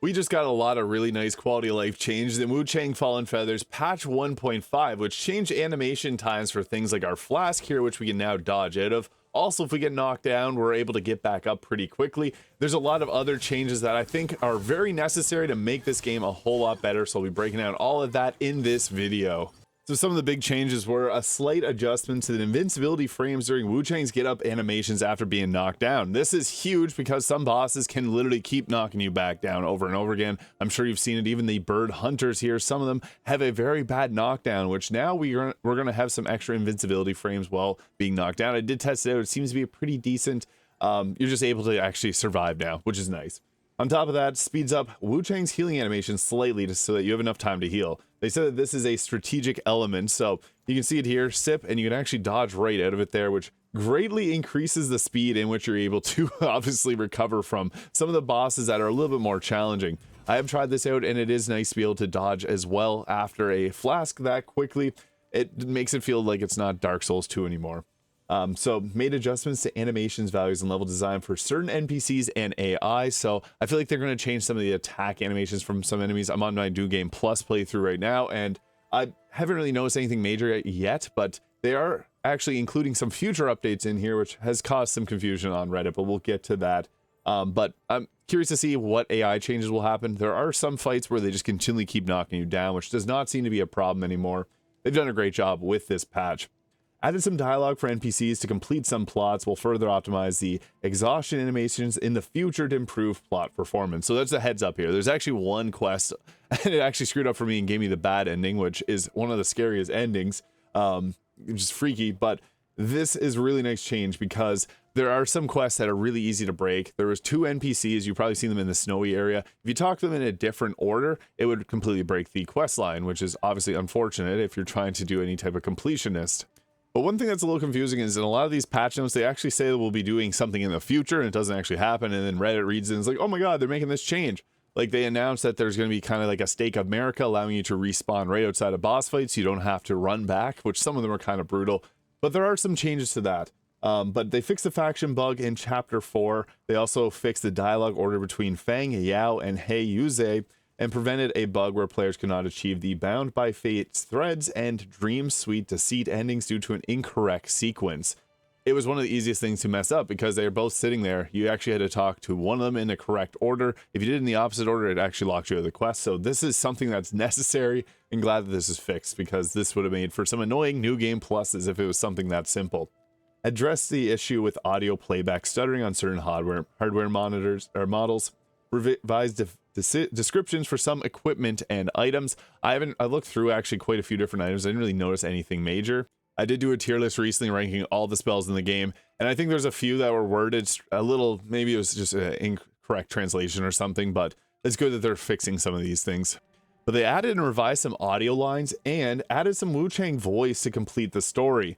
We just got a lot of really nice quality of life changes in Wuchang Fallen Feathers patch 1.5, which changed animation times for things like our flask here, which we can now dodge out of. Also, if we get knocked down, we're able to get back up pretty quickly. There's a lot of other changes that I think are very necessary to make this game a whole lot better, so I'll be breaking down all of that in this video. So some of the big changes were a slight adjustment to the invincibility frames during Wuchang's get up animations after being knocked down. This is huge because some bosses can literally keep knocking you back down over and over again. I'm sure you've seen it, even the bird hunters here, some of them have a very bad knockdown, which now we're going to have some extra invincibility frames while being knocked down. I did test it out, it seems to be a pretty decent, you're just able to actually survive now, which is nice. On top of that, speeds up Wuchang's healing animation slightly just so that you have enough time to heal. They said that this is a strategic element, so you can see it here, sip, and you can actually dodge right out of it there, which greatly increases the speed in which you're able to obviously recover from some of the bosses that are a little bit more challenging. I have tried this out, and it is nice to be able to dodge as well after a flask that quickly. It makes it feel like it's not Dark Souls 2 anymore. So made adjustments to animations, values, and level design for certain NPCs and AI. So I feel like they're going to change some of the attack animations from some enemies. I'm on my New Game Plus playthrough right now, and I haven't really noticed anything major yet, but they are actually including some future updates in here, which has caused some confusion on Reddit, but we'll get to that. But I'm curious to see what AI changes will happen. There are some fights where they just continually keep knocking you down, which does not seem to be a problem anymore. They've done a great job with this patch. Added some dialogue for NPCs to complete some plots, will further optimize the exhaustion animations in the future to improve plot performance. So that's a heads up here. There's actually one quest, and it actually screwed up for me and gave me the bad ending, which is one of the scariest endings, which is freaky, but this is a really nice change because there are some quests that are really easy to break. There was 2 NPCs, you've probably seen them in the snowy area. If you talk to them in a different order, it would completely break the quest line, which is obviously unfortunate if you're trying to do any type of completionist. But one thing that's a little confusing is in a lot of these patch notes, they actually say that we'll be doing something in the future and it doesn't actually happen. And then Reddit reads it and it's like, oh my God, they're making this change. Like they announced that there's going to be kind of like a Stake of America, allowing you to respawn right outside of boss fights. So you don't have to run back, which some of them are kind of brutal, but there are some changes to that. But they fixed the faction bug in chapter 4. They also fixed the dialogue order between Fang Yao and He Yuze, and prevented a bug where players could not achieve the Bound by Fate's threads and Dream Sweet Deceit endings due to an incorrect sequence. It was one of the easiest things to mess up because they are both sitting there. You actually had to talk to one of them in the correct order. If you did it in the opposite order, it actually locked you out of the quest. So this is something that's necessary, and glad that this is fixed because this would have made for some annoying New Game Pluses if it was something that simple. Address the issue with audio playback stuttering on certain hardware monitors or models. Revised descriptions for some equipment and items. I looked through actually quite a few different items. I didn't really notice anything major. I did do a tier list recently ranking all the spells in the game, and I think there's a few that were worded a little, maybe it was just an incorrect translation or something, but it's good that they're fixing some of these things. But they added and revised some audio lines and added some Wuchang voice to complete the story.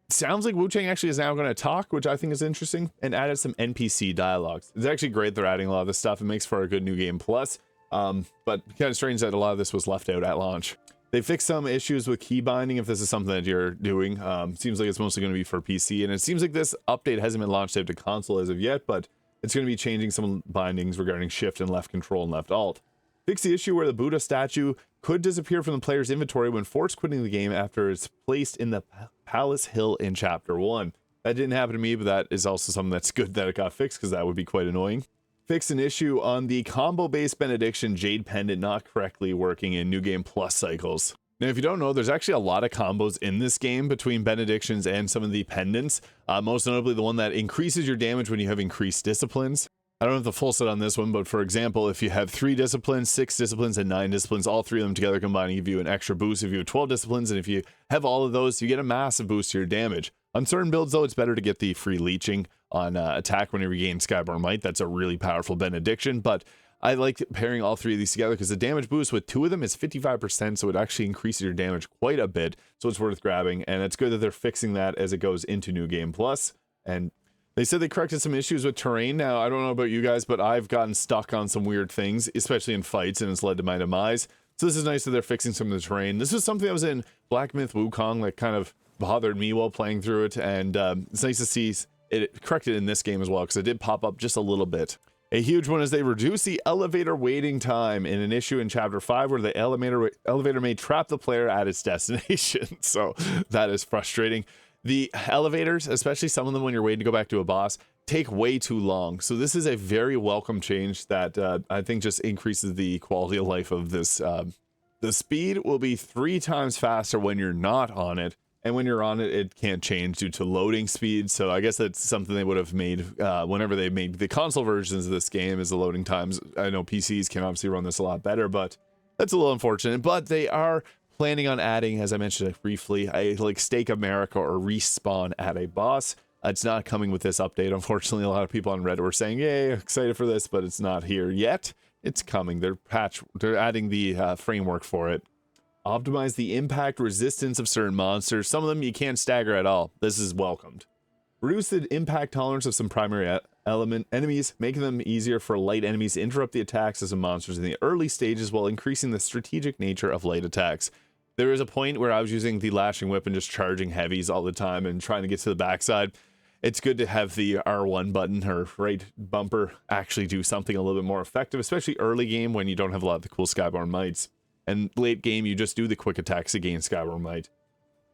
Sounds like Wuchang actually is now going to talk, which I think is interesting, and added some NPC dialogues. It's actually great they're adding a lot of this stuff. It makes for a good New Game Plus, but kind of strange that a lot of this was left out at launch. They fixed some issues with keybinding if this is something that you're doing. Seems like it's mostly going to be for PC, and it seems like this update hasn't been launched out to console as of yet, but it's going to be changing some bindings regarding shift and left control and left alt. Fix the issue where the Buddha statue could disappear from the player's inventory when forced quitting the game after it's placed in the Palace Hill in Chapter 1. That didn't happen to me, but that is also something that's good that it got fixed because that would be quite annoying. Fixed an issue on the combo-based Benediction Jade pendant not correctly working in New Game Plus cycles. Now, if you don't know, there's actually a lot of combos in this game between Benedictions and some of the pendants. Most notably, the one that increases your damage when you have increased disciplines. I don't have the full set on this one, but for example, if you have 3 disciplines, 6 disciplines, and 9 disciplines, all 3 of them together combine give you an extra boost. If you have 12 disciplines, and if you have all of those, you get a massive boost to your damage. On certain builds, though, it's better to get the free leeching on attack whenever you gain Skyborn Might. That's a really powerful benediction, but I like pairing all 3 of these together because the damage boost with 2 of them is 55%, so it actually increases your damage quite a bit, so it's worth grabbing, and it's good that they're fixing that as it goes into New Game Plus. And they said they corrected some issues with terrain. Now, I don't know about you guys, but I've gotten stuck on some weird things, especially in fights, and it's led to my demise. So this is nice that they're fixing some of the terrain. This was something that was in Black Myth Wukong that kind of bothered me while playing through it, and it's nice to see it corrected in this game as well, because it did pop up just a little bit. A huge one is they reduce the elevator waiting time in an issue in Chapter 5 where the elevator may trap the player at its destination. So that is frustrating. The elevators, especially some of them when you're waiting to go back to a boss, take way too long. So this is a very welcome change that I think just increases the quality of life of this. The speed will be 3 times faster when you're not on it. And when you're on it, it can't change due to loading speed. So I guess that's something they would have made whenever they made the console versions of this game, is the loading times. I know PCs can obviously run this a lot better, but that's a little unfortunate. But they are planning on adding, as I mentioned briefly, a like Stake America or respawn at a boss. It's not coming with this update. Unfortunately, a lot of people on Reddit were saying, yay, excited for this, but it's not here yet. It's coming. They're adding the framework for it. Optimize the impact resistance of certain monsters. Some of them you can't stagger at all. This is welcomed. Reduce the impact tolerance of some primary element enemies, making them easier for light enemies to interrupt the attacks of some monsters in the early stages while increasing the strategic nature of light attacks. There was a point where I was using the lashing whip and just charging heavies all the time and trying to get to the backside. It's good to have the R1 button or right bumper actually do something a little bit more effective, especially early game when you don't have a lot of the cool Skyborn mites. And late game, you just do the quick attacks against Skyborn Might.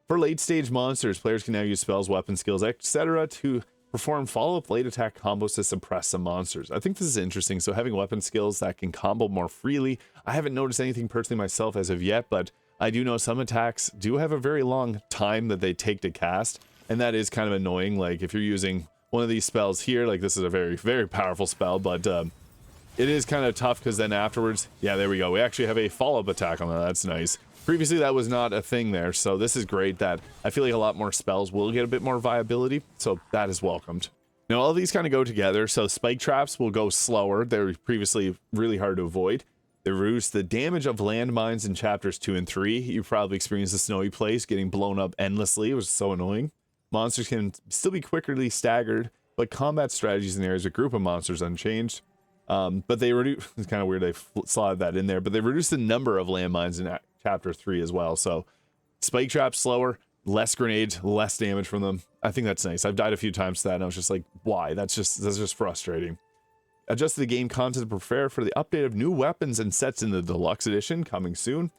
For late stage monsters, players can now use spells, weapon skills, etc. to perform follow-up late attack combos to suppress some monsters. I think this is interesting. So having weapon skills that can combo more freely. I haven't noticed anything personally myself as of yet, but I do know some attacks do have a very long time that they take to cast. And that is kind of annoying. Like if you're using one of these spells here, like this is a very, very powerful spell, but it is kind of tough because then afterwards, yeah, there we go. We actually have a follow-up attack on that. That's nice. Previously, that was not a thing there. So this is great that I feel like a lot more spells will get a bit more viability. So that is welcomed. Now, all of these kind of go together. So spike traps will go slower. They were previously really hard to avoid. They reduce the damage of landmines in chapters 2 and 3. You probably experienced the snowy place getting blown up endlessly. It was so annoying. Monsters can still be quickly staggered, but combat strategies in areas of group of monsters unchanged. But they reduce, it's kind of weird they slotted that in there, but they reduce the number of landmines in chapter 3 as well. So spike traps slower, less grenades, less damage from them. I think that's nice. I've died a few times to that and I was just like, why? That's just frustrating. Adjust the game content to prepare for the update of new weapons and sets in the Deluxe Edition coming soon.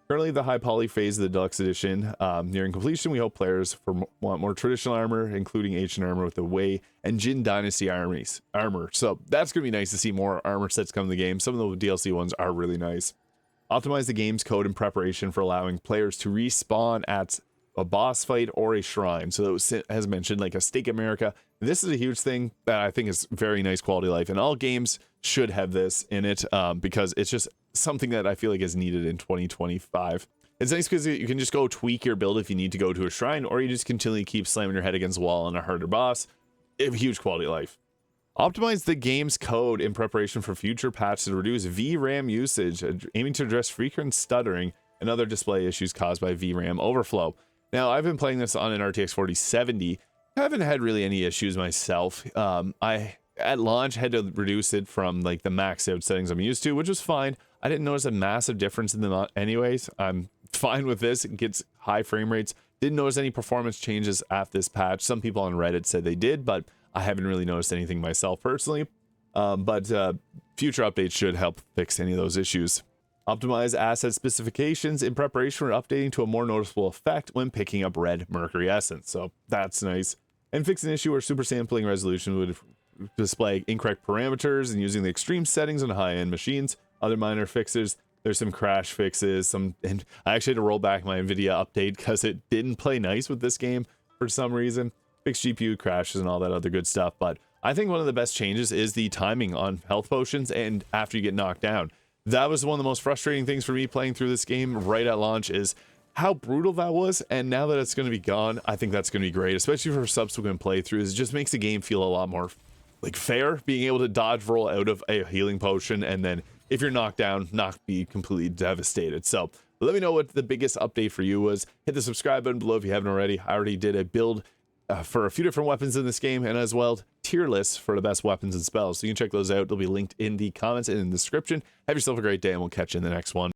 Currently the high poly phase of the Deluxe Edition nearing completion. We hope players want more traditional armor, including ancient armor with the Wei and Jin Dynasty armor. So that's going to be nice to see more armor sets come in the game. Some of the DLC ones are really nice. Optimize the game's code in preparation for allowing players to respawn at a boss fight or a shrine. So that was, as mentioned, like a Stake America. This is a huge thing that I think is very nice quality of life, and all games should have this in it because it's just something that I feel like is needed in 2025. It's nice because you can just go tweak your build if you need to go to a shrine, or you just continually keep slamming your head against the wall on a harder boss. A huge quality of life. Optimize the game's code in preparation for future patches to reduce VRAM usage, aiming to address frequent stuttering and other display issues caused by VRAM overflow. Now, I've been playing this on an RTX 4070. I haven't had really any issues myself. I, at launch, had to reduce it from like the maxed out settings I'm used to, which was fine. I didn't notice a massive difference in them anyways. I'm fine with this. It gets high frame rates. Didn't notice any performance changes at this patch. Some people on Reddit said they did, but I haven't really noticed anything myself personally. But future updates should help fix any of those issues. Optimize asset specifications in preparation for updating to a more noticeable effect when picking up Red Mercury Essence. So that's nice. And fix an issue where super sampling resolution would display incorrect parameters and using the extreme settings on high-end machines. Other minor fixes. There's some crash fixes. And I actually had to roll back my NVIDIA update because it didn't play nice with this game for some reason. Fix GPU crashes and all that other good stuff. But I think one of the best changes is the timing on health potions and after you get knocked down. That was one of the most frustrating things for me playing through this game right at launch, is how brutal that was. And now that it's going to be gone, I think that's going to be great, especially for subsequent playthroughs. It just makes the game feel a lot more like fair, being able to dodge roll out of a healing potion, and then if you're knocked down, not be completely devastated. So let me know what the biggest update for you was. Hit the subscribe button below if you haven't already. I already did a build for a few different weapons in this game, and as well tier lists for the best weapons and spells, so you can check those out. They'll be linked in the comments and in the description. Have yourself a great day, and we'll catch you in the next one.